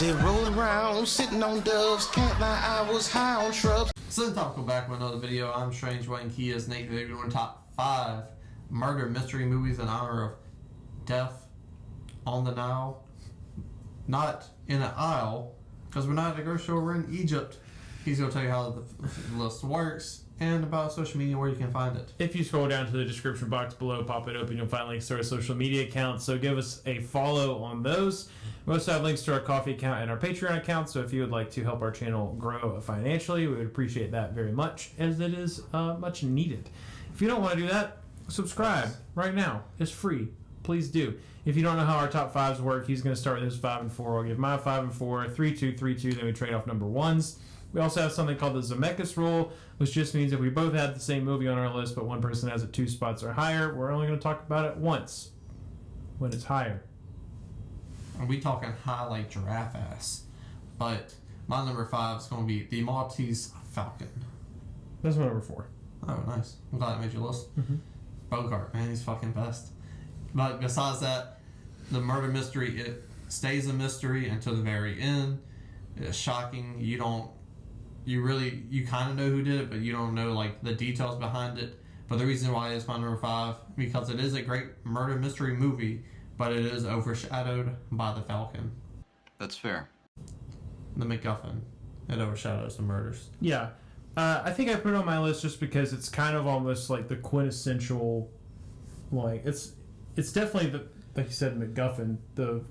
Say rolling around, sitting on doves, can't lie, I was high on shrubs. So topical back with another video. I'm Strange Wang. He is Nate. Today we're doing top 5 murder mystery movies in honor of Death on the Nile. Not in an aisle, because we're not at a grocery store, we're in Egypt. He's going to tell you how the list works and about social media, where you can find it. If you scroll down to the description box below, pop it open, you'll find links to our social media accounts. So give us a follow on those. We also have links to our coffee account and our Patreon account. So if you would like to help our channel grow financially, we would appreciate that very much, as it is much needed. If you don't want to do that, subscribe right now. It's free. Please do. If you don't know how our top 5s work, he's going to start with his 5 and 4. I'll give my 5 and 4, 3-2, 3-2. Then we trade off number 1s. We also have something called the Zemeckis rule, which just means if we both have the same movie on our list, but one person has it 2 spots or higher, we're only going to talk about it once when it's higher. And we talking high like giraffe ass. But my number 5 is going to be the Maltese Falcon. That's my number 4. Oh, nice. I'm glad I made your list. Mm-hmm. Bogart, man, he's fucking best. But besides that, the murder mystery, it stays a mystery until the very end. It's shocking. You kind of know who did it, but you don't know like the details behind it. But the reason why it's my number 5, because it is a great murder mystery movie, but it is overshadowed by the Falcon. That's fair. The MacGuffin. It overshadows the murders. Yeah. I think I put it on my list just because it's kind of almost like the quintessential, like, it's definitely the, like you said, MacGuffin, the,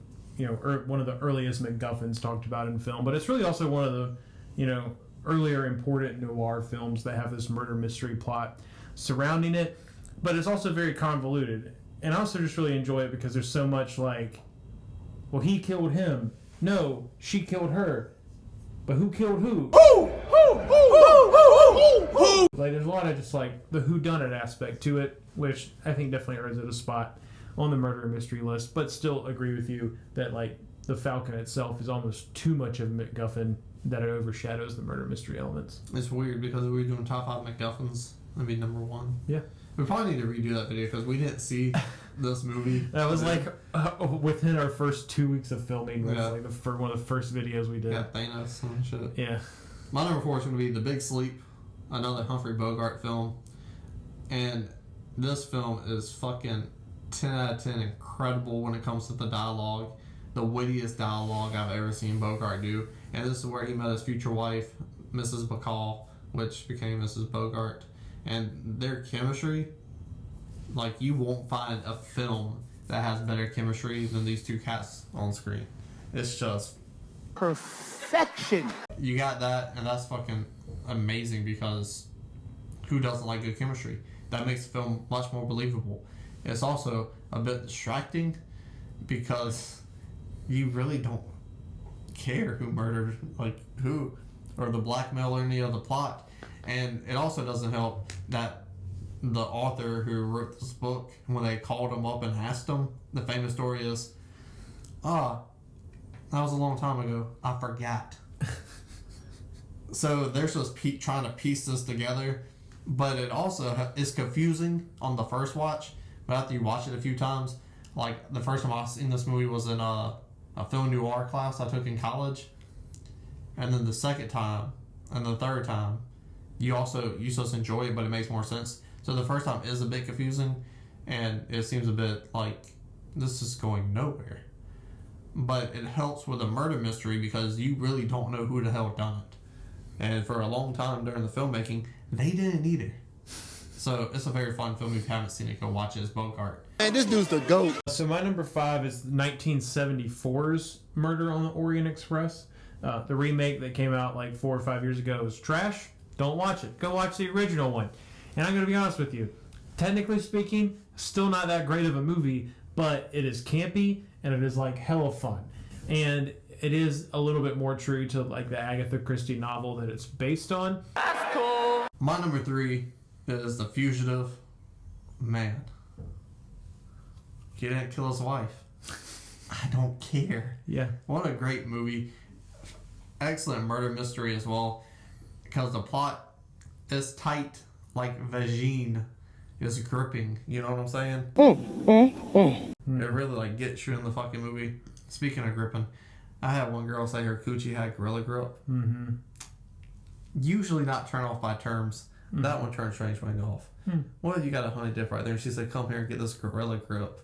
one of the earliest MacGuffins talked about in film, but it's really also one of the, earlier important noir films that have this murder mystery plot surrounding it, but it's also very convoluted. And I also just really enjoy it because there's so much like, well, he killed him. No, she killed her. But who killed who? Like, there's a lot of just like the whodunit aspect to it, which I think definitely earns it a spot on the murder mystery list, but still agree with you that like the Falcon itself is almost too much of a MacGuffin that it overshadows the murder mystery elements. It's weird because we were doing top 5 MacGuffins. That'd be number 1. Yeah. We probably need to redo that video because we didn't see this movie. That was like within our first 2 weeks of filming. That was like one of the first videos we did. Yeah, Thanos and shit. Yeah. My number 4 is going to be The Big Sleep, another Humphrey Bogart film. And this film is fucking 10 out of 10 incredible when it comes to the dialogue. The wittiest dialogue I've ever seen Bogart do. And this is where he met his future wife, Mrs. Bacall, which became Mrs. Bogart. And their chemistry, like, you won't find a film that has better chemistry than these two cats on screen. It's just Perfection. You got that, and that's fucking amazing because who doesn't like good chemistry? That makes the film much more believable. It's also a bit distracting because you really don't care who murdered, like, who, or the blackmail or any of the plot. And it also doesn't help that the author who wrote this book, when they called him up and asked him, the famous story is, that was a long time ago. I forgot. So they're just trying to piece this together, but it also is confusing on the first watch. But after you watch it a few times, like the first time I seen this movie was in a film noir class I took in college, and then the second time and the third time, you just enjoy it, but it makes more sense. So the first time is a bit confusing, and it seems a bit like this is going nowhere. But it helps with a murder mystery because you really don't know who the hell done it. And for a long time during the filmmaking, they didn't either. So it's a very fun film. If you haven't seen it, go watch it. It's Bogart. Man, this dude's the GOAT. So my number 5 is 1974's Murder on the Orient Express. The remake that came out like 4 or 5 years ago is trash. Don't watch it. Go watch the original one. And I'm going to be honest with you. Technically speaking, still not that great of a movie, but it is campy and it is like hella fun. And it is a little bit more true to like the Agatha Christie novel that it's based on. That's cool. My number 3 is The Fugitive Man. He didn't kill his wife. I don't care. Yeah. What a great movie. Excellent murder mystery as well. Because the plot is tight, like vagine is gripping. You know what I'm saying? It really like gets you in the fucking movie. Speaking of gripping, I had one girl say her coochie had gorilla grip. Mm-hmm. Usually not turned off by terms. Mm-hmm. That one turned Strange Wang off. What if you got a honey dip right there? She said, come here and get this gorilla grip.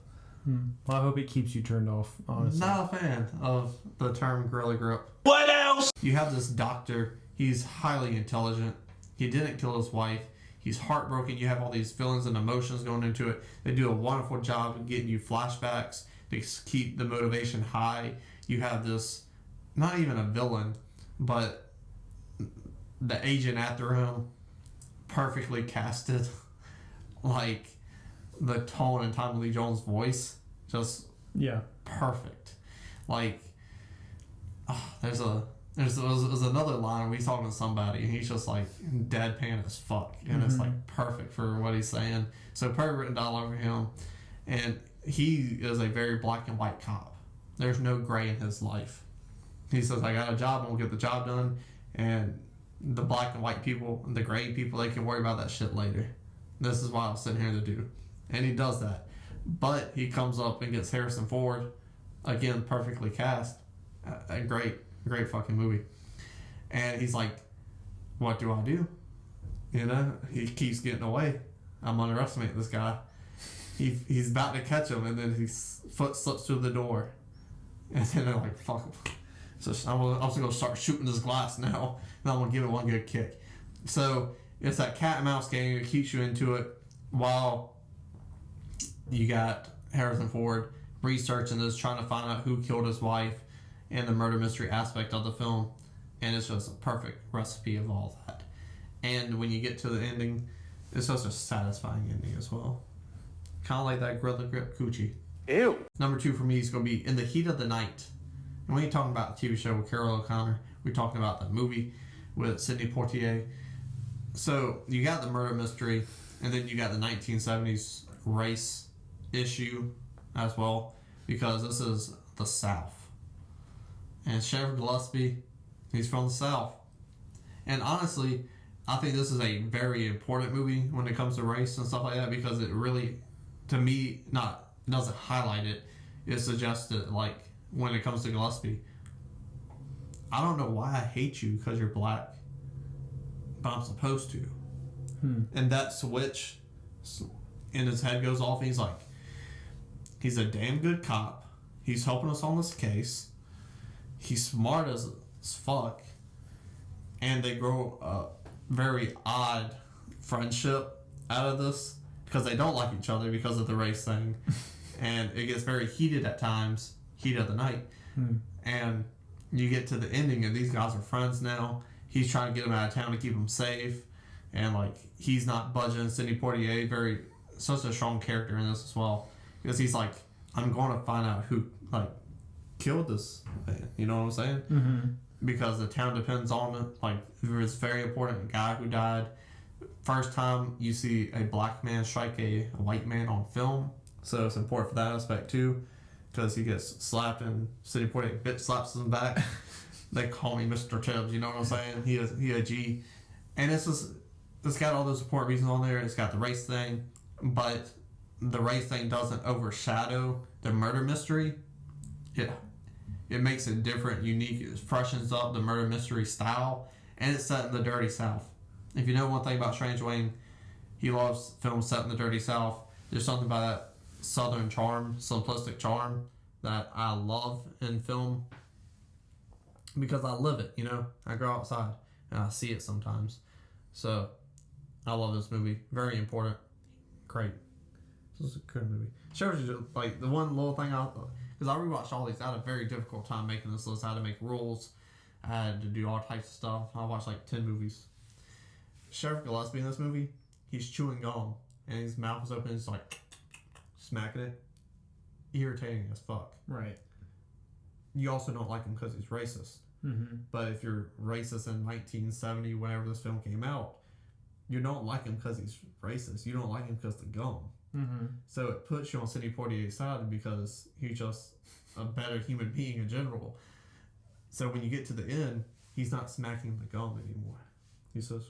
Well, I hope it keeps you turned off, honestly. Not a fan of the term gorilla grip. What else? You have this doctor. He's highly intelligent. He didn't kill his wife. He's heartbroken. You have all these feelings and emotions going into it. They do a wonderful job of getting you flashbacks to keep the motivation high. You have this, not even a villain, but the agent after him, perfectly casted. Like, the tone and Tommy Lee Jones' voice, just perfect. Like, there's another line where he's talking to somebody and he's just like deadpan as fuck, and it's like perfect for what he's saying. So perfect written dialogue for him, and he is a very black and white cop. There's no gray in his life. He says, I got a job, I'm gonna get the job done, and the black and white people, the gray people, they can worry about that shit later. This is what I was sitting here to do. And he does that. But he comes up and gets Harrison Ford, again, perfectly cast. A great fucking movie. And he's like, what do I do? You know, he keeps getting away. I'm underestimating this guy. He's about to catch him, and then his foot slips through the door. And then they're like, fuck him. So I'm just going to start shooting this glass now. And I'm going to give it one good kick. So it's that cat and mouse game. It keeps you into it while you got Harrison Ford researching this, trying to find out who killed his wife and the murder mystery aspect of the film. And it's just a perfect recipe of all that. And when you get to the ending, it's just a satisfying ending as well. Kind of like that gorilla grip coochie. Ew. Number 2 for me is going to be In the Heat of the Night. And when you're talking about the TV show with Carol O'Connor, we're talking about the movie with Sidney Poitier. So you got the murder mystery, and then you got the 1970s race issue as well, because this is the South. And Sheriff Gillespie, he's from the South. And honestly, I think this is a very important movie when it comes to race and stuff like that, because it really, to me, doesn't highlight it. It suggests that, like, when it comes to Gillespie, I don't know why I hate you because you're black, but I'm supposed to. And that switch in his head goes off, and he's like, he's a damn good cop. He's helping us on this case. He's smart as fuck. And they grow a very odd friendship out of this, because they don't like each other because of the race thing. And it gets very heated at times, heat of the night. And you get to the ending, and these guys are friends now. He's trying to get him out of town to keep him safe. And, like, he's not budging. Sidney Poitier, such a strong character in this as well. Because he's like, I'm going to find out who, like, killed this man. You know what I'm saying? Because the town depends on it. Like, it's very important. A guy who died. First time you see a black man strike a white man on film. So it's important for that aspect, too. Because he gets slapped, and Sidney Poitier bitch slaps him back. They call me Mr. Tibbs, you know what I'm saying? He a G. And it's got all those important reasons on there. It's got the race thing, but the race thing doesn't overshadow the murder mystery. It makes it different, unique. It freshens up the murder mystery style, and it's set in the dirty South. If you know one thing about Strange Wang, he loves films set in the dirty South. There's something about that southern charm, simplistic charm, that I love in film, because I live it, you know? I go outside and I see it sometimes. So I love this movie. Very important. Great. This is a good movie. Shows you, like, the one little thing because I rewatched all these. I had a very difficult time making this list. I had to make rules. I had to do all types of stuff. I watched like 10 movies. Sheriff Gillespie in this movie, he's chewing gum, and his mouth is open, and he's like smacking it. Irritating as fuck. Right. You also don't like him because he's racist. But if you're racist in 1970, whenever this film came out, you don't like him because he's racist. You don't like him because the gum. So it puts you on Sidney Poitier's side, because he's just a better human being in general. So when you get to the end, he's not smacking the gum anymore. He's just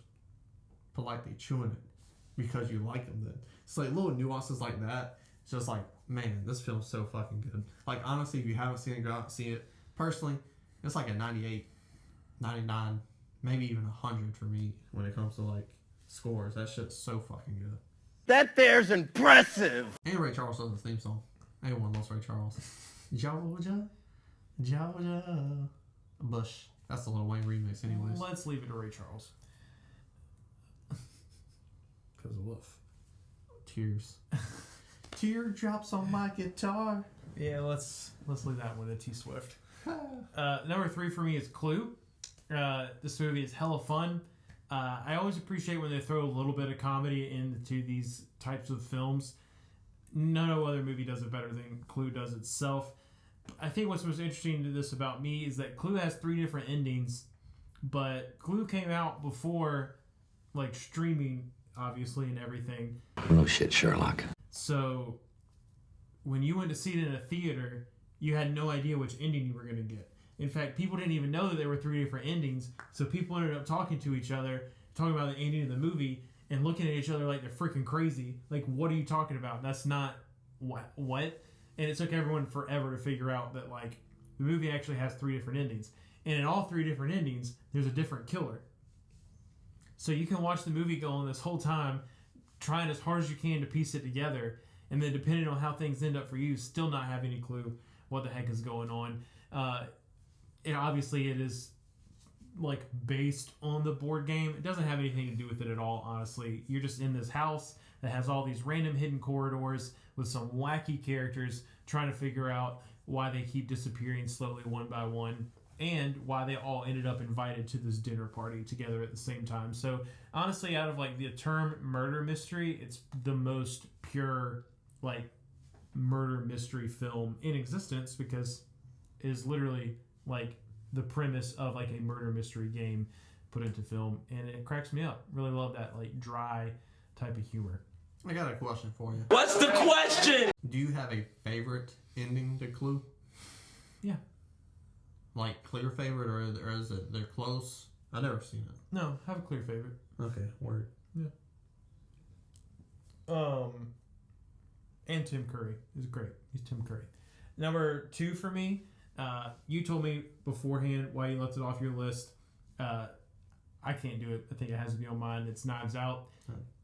politely chewing it because you like him then. It's like little nuances like that. It's just like, man, this film's so fucking good. Like, honestly, if you haven't seen it, go out and see it. Personally, It's like a 98, 99, maybe even 100 for me when it comes to like scores. That shit's so fucking good. That there's impressive. And Ray Charles does the theme song. Everyone loves Ray Charles. Georgia, Georgia, Bush. That's the Lil Wayne remix, anyways. Let's leave it to Ray Charles. Because of woof. Tears. Teardrops on my guitar. Yeah, let's leave that one to T Swift. Number 3 for me is Clue. This movie is hella fun. I always appreciate when they throw a little bit of comedy into these types of films. No other movie does it better than Clue does itself. I think what's most interesting to this about me is that Clue has 3 different endings, but Clue came out before like streaming, obviously, and everything. No shit, Sherlock. So when you went to see it in a theater, you had no idea which ending you were going to get. In fact, people didn't even know that there were 3 different endings, so people ended up talking to each other, talking about the ending of the movie, and looking at each other like they're freaking crazy. Like, what are you talking about? That's not what? And it took everyone forever to figure out that, like, the movie actually has 3 different endings. And in all 3 different endings, there's a different killer. So you can watch the movie going this whole time, trying as hard as you can to piece it together, and then depending on how things end up for you, still not have any clue what the heck is going on. And obviously it is like based on the board game. It doesn't have anything to do with it at all, honestly. You're just in this house that has all these random hidden corridors with some wacky characters trying to figure out why they keep disappearing slowly one by one, and why they all ended up invited to this dinner party together at the same time. So honestly, out of like the term murder mystery, it's the most pure like murder mystery film in existence, because it is literally like the premise of like a murder mystery game put into film, and it cracks me up. Really love that like dry type of humor. I got a question for you. What's the question? Do you have a favorite ending to Clue? Yeah. Like clear favorite, or is it they're close? I've never seen it. No, have a clear favorite. Okay, word. Yeah. And Tim Curry is great. He's Tim Curry. Number 2 for me, you told me beforehand why you left it off your list. I can't do it. I think it has to be on mine. It's Knives Out.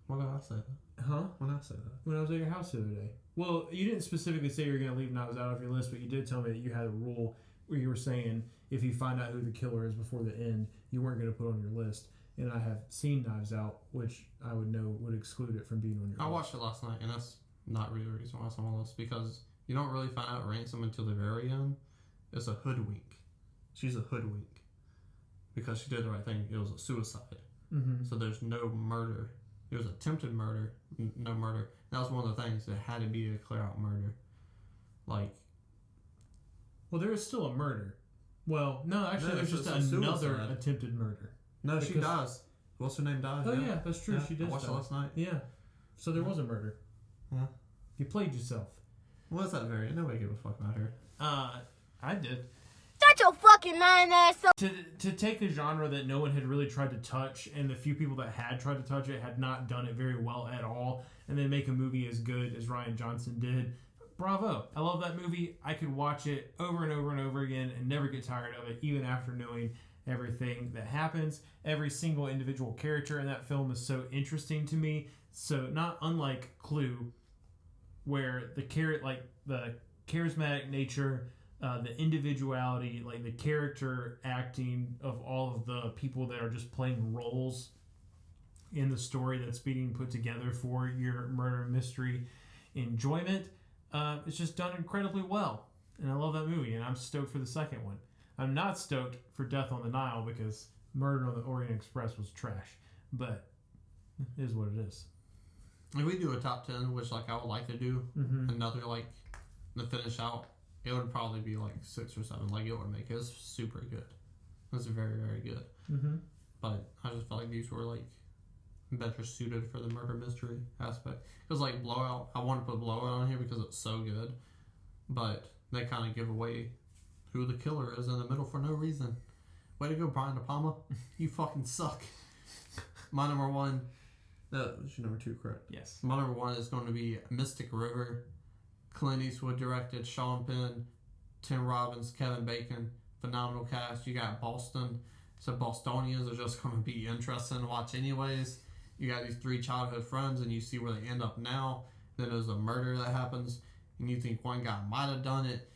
When did I say that? Huh? When did I say that? When I was at your house the other day. Well, you didn't specifically say you were going to leave Knives Out off your list, but you did tell me that you had a rule where you were saying if you find out who the killer is before the end, you weren't going to put on your list. And I have seen Knives Out, which I would know would exclude it from being on your list. I watched it last night, and that's not really the reason why it's on my list, because you don't really find out Ransom until the very end. It's a hoodwink. She's a hoodwink because she did the right thing. It was a suicide. Mm-hmm. So there's no murder. It was attempted murder, no murder. That was one of the things. It had to be a clear out murder. Like, well, there is still a murder. Well, no, actually, No, there's it's just just a another suicide. attempted murder. no, she Because- dies. What's her name? Dies. Oh yeah, that's true. Yeah, She did. I watched it die. last night. Yeah. So there was a murder. Yeah. You played yourself. What's that very? Nobody gave a fuck about her. I did. Shut your fucking lying ass up. To take a genre that no one had really tried to touch, and the few people that had tried to touch it had not done it very well at all, and then make a movie as good as Rian Johnson did. Bravo. I love that movie. I could watch it over and over and over again and never get tired of it, even after knowing everything that happens. Every single individual character in that film is so interesting to me. So not unlike Clue, where the charismatic nature, the individuality, like the character acting of all of the people that are just playing roles in the story that's being put together for your murder mystery enjoyment, it's just done incredibly well. And I love that movie, and I'm stoked for the second one. I'm not stoked for Death on the Nile because Murder on the Orient Express was trash, but it is what it is. If we do a top 10, which like I would like to do, another like to finish out, it would probably be like 6 or 7. Like it would make it. It's super good. It's very, very good. Mm-hmm. But I just felt like these were like better suited for the murder mystery aspect. Because like Blowout, I want to put Blowout on here because it's so good, but they kind of give away who the killer is in the middle for no reason. Way to go, Brian De Palma. You fucking suck. My number 1. That was your number 2, correct? Yes. My number 1 is going to be Mystic River. Clint Eastwood directed, Sean Penn, Tim Robbins, Kevin Bacon. phenomenal cast. You got Boston. So Bostonians are just going to be interesting to watch anyways. You got these 3 childhood friends, and you see where they end up now. Then there's a murder that happens, and you think one guy might have done it.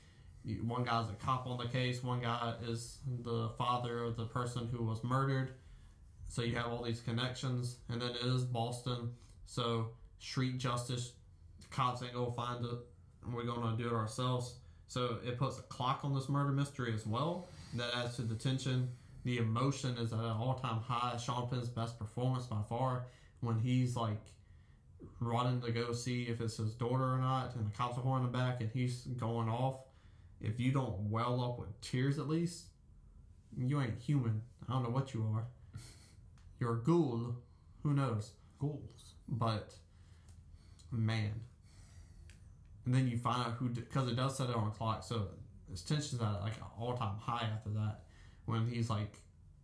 One guy's a cop on the case. One guy is the father of the person who was murdered. So you have all these connections, and then it is Boston. So street justice, the cops ain't gonna find it, and we're gonna do it ourselves. So it puts a clock on this murder mystery as well. That adds to the tension. The emotion is at an all-time high. Sean Penn's best performance by far when he's like running to go see if it's his daughter or not, and the cops are holding him back, and he's going off. If you don't well up with tears at least, you ain't human. I don't know what you are. You're a ghoul. Who knows? Ghouls. But, man. And then you find out who, because it does set it on a clock, so his tension's at like an all-time high after that. When he's like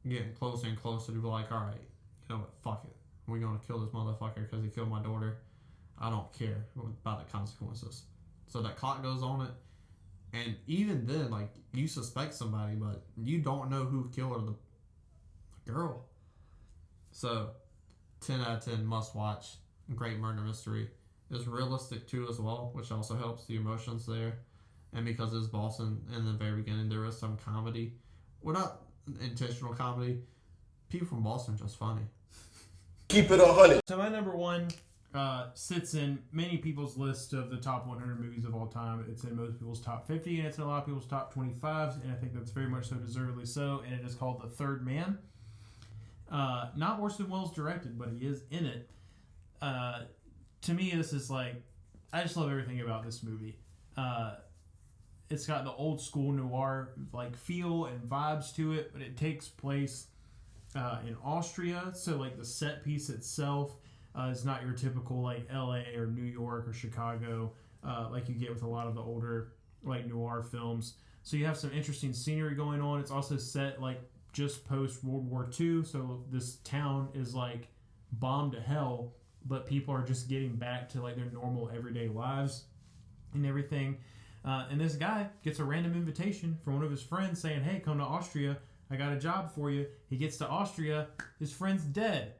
getting closer and closer to be like, all right, you know what, fuck it. We're going to kill this motherfucker because he killed my daughter. I don't care about the consequences. So that clock goes on it. And even then, like, you suspect somebody, but you don't know who killed the girl. So, 10 out of 10, must watch. Great murder mystery. It's realistic, too, as well, which also helps the emotions there. And because it's Boston, in the very beginning, there is some comedy. Well, not intentional comedy. People from Boston are just funny. Keep it 100. So my number 1 sits in many people's list of the top 100 movies of all time. It's in most people's top 50, and it's in a lot of people's top 25s, and I think that's very much so, deservedly so, and it is called The Third Man. Not Orson Welles directed, but he is in it. To me, this is like, I just love everything about this movie. It's got the old school noir like feel and vibes to it, but it takes place in Austria, so like the set piece itself is not your typical like LA or New York or Chicago like you get with a lot of the older like noir films. So you have some interesting scenery going on. It's also set like just post World War II, so this town is like bombed to hell, but people are just getting back to like their normal everyday lives and everything. And this guy gets a random invitation from one of his friends saying, hey, come to Austria. I got a job for you. He gets to Austria. His friend's dead.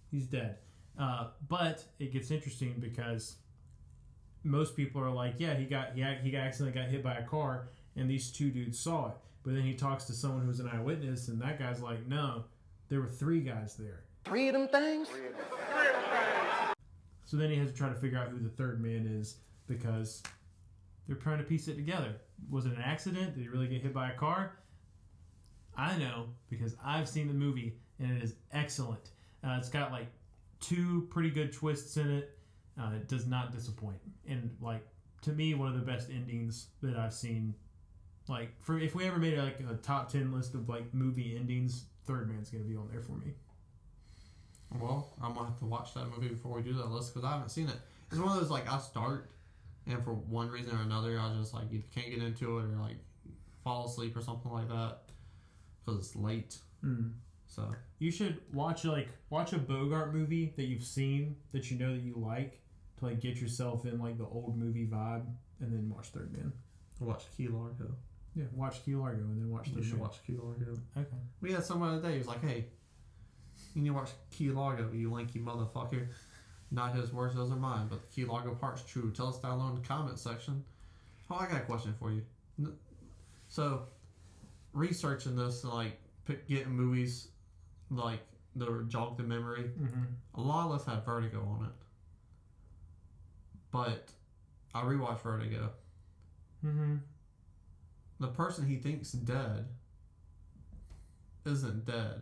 He's dead. But it gets interesting because most people are like, yeah, he accidentally got hit by a car, and these 2 dudes saw it. But then he talks to someone who's an eyewitness, and that guy's like, no, there were 3 guys there. 3 of them things? So then he has to try to figure out who the third man is because they're trying to piece it together. Was it an accident? Did he really get hit by a car? I know because I've seen the movie and it is excellent. It's got like 2 pretty good twists in it. It does not disappoint. And like to me, one of the best endings that I've seen. Like for if we ever made like a top 10 list of like movie endings, Third Man's gonna be on there for me. Well, I'm gonna have to watch that movie before we do that list because I haven't seen it. It's one of those like I start, and for one reason or another, I just like either can't get into it or like fall asleep or something like that because it's late. So you should watch a Bogart movie that you've seen that you know that you like to like get yourself in like the old movie vibe, and then watch Third Man. Watch Key Largo. Yeah, watch Key Largo and then watch Third Man. You should watch Key Largo. Okay. We had someone the other day who was like, hey, you need to watch Key Largo, you lanky motherfucker. Not his words, those are mine, but the Key Largo part's true. Tell us down below in the comment section. Oh, I got a question for you. So, researching this and like getting movies like that jog the memory, a lot of us have Vertigo on it. But I rewatched Vertigo. The person he thinks dead isn't dead.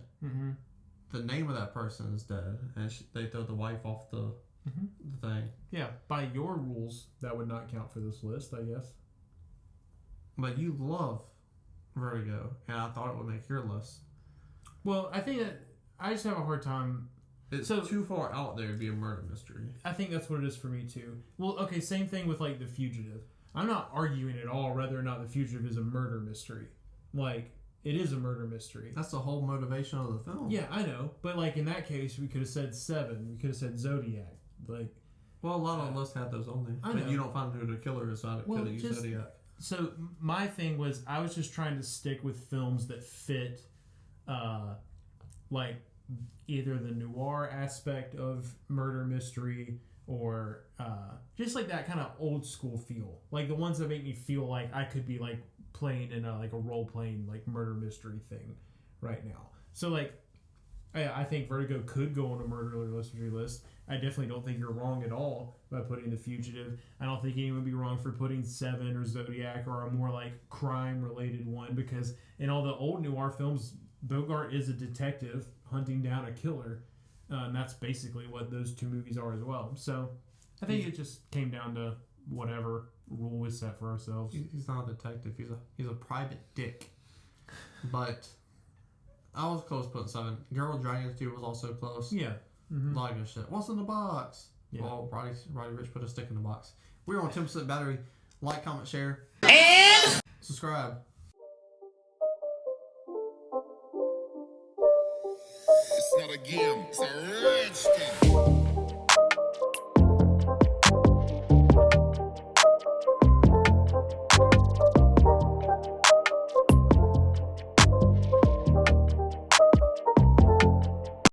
The name of that person is dead, and they throw the wife off the thing. Yeah, by your rules, that would not count for this list, I guess. But you love Vertigo, and I thought it would make your list. Well, I think that I just have a hard time. It's too far out there to be a murder mystery. I think that's what it is for me too. Well, okay, same thing with like The Fugitive. I'm not arguing at all whether or not The Fugitive is a murder mystery. Like, it is a murder mystery. That's the whole motivation of the film. Yeah, I know. But like in that case, we could have said Seven. We could have said Zodiac. Like, well, a lot of the lists had those on there. I but know. you don't find who the killer is, so I could have used Zodiac. So my thing was I was just trying to stick with films that fit, like either the noir aspect of murder mystery or just like that kind of old school feel, like the ones that make me feel like I could be like playing in a role playing like murder mystery thing right now. So like I think Vertigo could go on a murder mystery list. I definitely don't think you're wrong at all by putting The Fugitive. I don't think anyone would be wrong for putting Seven or Zodiac or a more like crime related one, because in all the old noir films, Bogart is a detective hunting down a killer, and that's basically what those two movies are as well. So I think it just came down to whatever rule we set for ourselves. He's not a detective. He's a private dick. But I was close putting 7. Girl with Dragons 2 was also close. Yeah. A lot of good shit. What's in the box? Yeah. Well, Roddy Rich put a stick in the box. We're on 10% battery. Like, comment, share, And subscribe. it's not a game, it's a rich